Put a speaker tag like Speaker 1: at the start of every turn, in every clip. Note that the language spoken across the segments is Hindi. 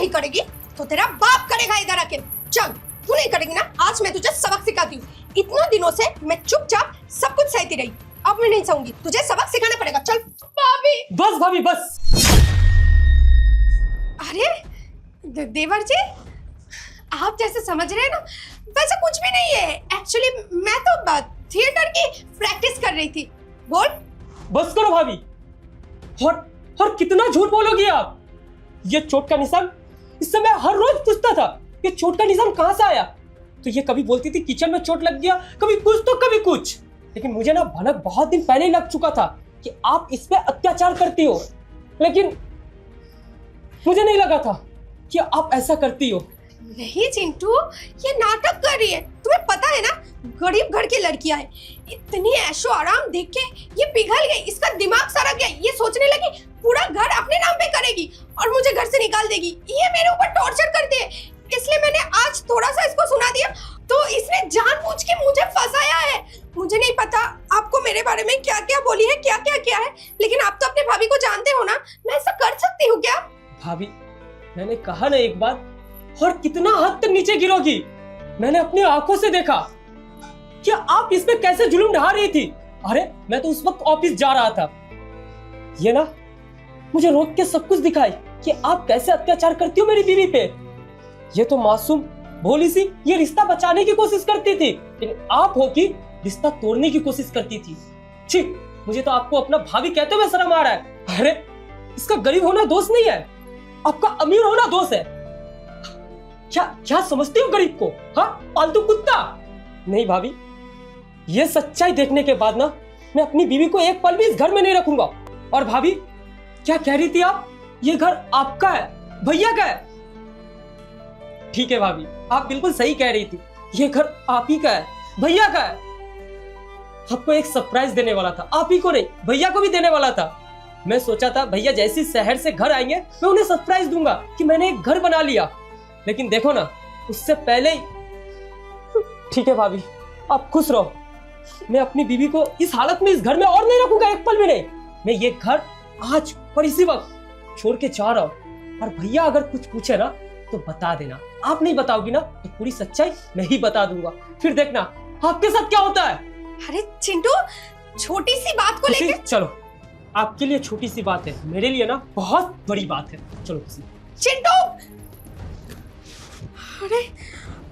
Speaker 1: नहीं करेगी तो तेरा बाप करेगा इधर आके। चल, तू नहीं करेगी ना, आज मैं तुझे सबक सिखाती हूँ। इतने दिनों से मैं चुपचाप सब कुछ सहती रही, अब मैं नहीं सहूंगी, तुझे सबक सिखाना पड़ेगा। चल भाभी।
Speaker 2: बस भाभी बस।
Speaker 1: अरे देवर जी, आप जैसे समझ रहे हैं ना वैसे कुछ भी नहीं है। एक्चुअली मैं तो थिएटर की प्रैक्टिस कर रही थी। बोल।
Speaker 2: बस करो भाभी। और कितना झूठ बोलोगी आप। ये चोट का निशान, इससे मैं हर रोज पूछता था ये चोट का निशान कहां से आया, तो ये कभी बोलती थी किचन में चोट लग गया, कभी कुछ तो कभी कुछ। लेकिन मुझे ना भनक बहुत दिन पहले ही लग चुका था कि आप इस पे अत्याचार करती हो, लेकिन मुझे नहीं लगा था कि आप ऐसा करती हो।
Speaker 1: नहीं चिंटू, ये नाटक कर रही है। तुम्हें पता है ना, गरीब घर की लड़कियां है, इतनी ऐशो आराम देख के ये पिघल गई, इसका दिमाग सड़क गया। ये सोचने लगी पूरा घर अपने नाम पे करेगी और मुझे घर से निकाल देगी। ये मेरे ऊपर टॉर्चर करती है, इसलिए मैंने आज थोड़ा सा इसको सुना दिया, तो इसने जानबूझ के मुझे फंसाया है। मुझे नहीं पता आपको मेरे बारे में क्या क्या बोली है, क्या क्या किया है, लेकिन आप तो अपने भाभी को जानते हो ना, मैं ऐसा कर सकती हूँ क्या?
Speaker 2: भाभी, मैंने कहा ना एक बार, और कितना हद तक नीचे गिरोगी। मैंने अपनी आंखों से देखा कि आप इस पे कैसे जुल्म ढा रही थी। अरे मैं तो उस वक्त ऑफिस जा रहा था, ये ना मुझे रोक के सब कुछ दिखाई कि आप कैसे अत्याचार करती हो मेरी बीवी पे। ये तो मासूम भोली सी ये रिश्ता बचाने की कोशिश करती थी, लेकिन आप हो कि रिश्ता तोड़ने की कोशिश करती थी। छी, मुझे तो आपको अपना भाभी कहते हुए शर्म आ रहा है। अरे इसका गरीब होना दोष नहीं है, आपका अमीर होना दोष है। क्या समझती हो गरीब को? हाँ, पालतू कुत्ता। नहीं भाभी, ये सच्चाई देखने के बाद ना मैं अपनी बीवी को एक पल भी इस घर में नहीं रखूंगा। और भाभी, क्या कह रही थी आप? ये घर आपका है, भैया का है। ठीक है भाभी, आप बिल्कुल सही कह रही थी, ये घर आप ही का है, भैया का है। आपको एक सरप्राइज देने वाला था, आप ही को नहीं, भैया को भी देने वाला था। मैं सोचा था भैया जैसे शहर से घर आएंगे मैं उन्हें सरप्राइज दूंगा कि मैंने एक घर बना लिया, लेकिन देखो ना उससे पहले ही। ठीक है भाभी, आप खुश रहो। मैं अपनी बीवी को इस हालत में इस घर में और नहीं रखूंगा, एक पल भी नहीं। मैं ये घर आज और इसी वक्त छोड़ के जा रहा हूँ। और भैया अगर कुछ पूछे ना तो बता देना, आप नहीं बताओगी ना तो पूरी सच्चाई मैं ही बता दूंगा, फिर देखना आपके साथ क्या होता है।
Speaker 1: अरे चिंटू, छोटी सी बात को लेकर।
Speaker 2: चलो, आपके लिए छोटी सी बात है, मेरे लिए ना बहुत बड़ी बात है। चलो किसी।
Speaker 1: चिंटू, अरे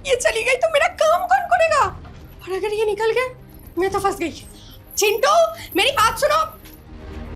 Speaker 1: ये चली गई तो मेरा काम कौन करेगा? और अगर ये निकल गए मैं तो फंस गई। चिंटू, मेरी बात सुनो।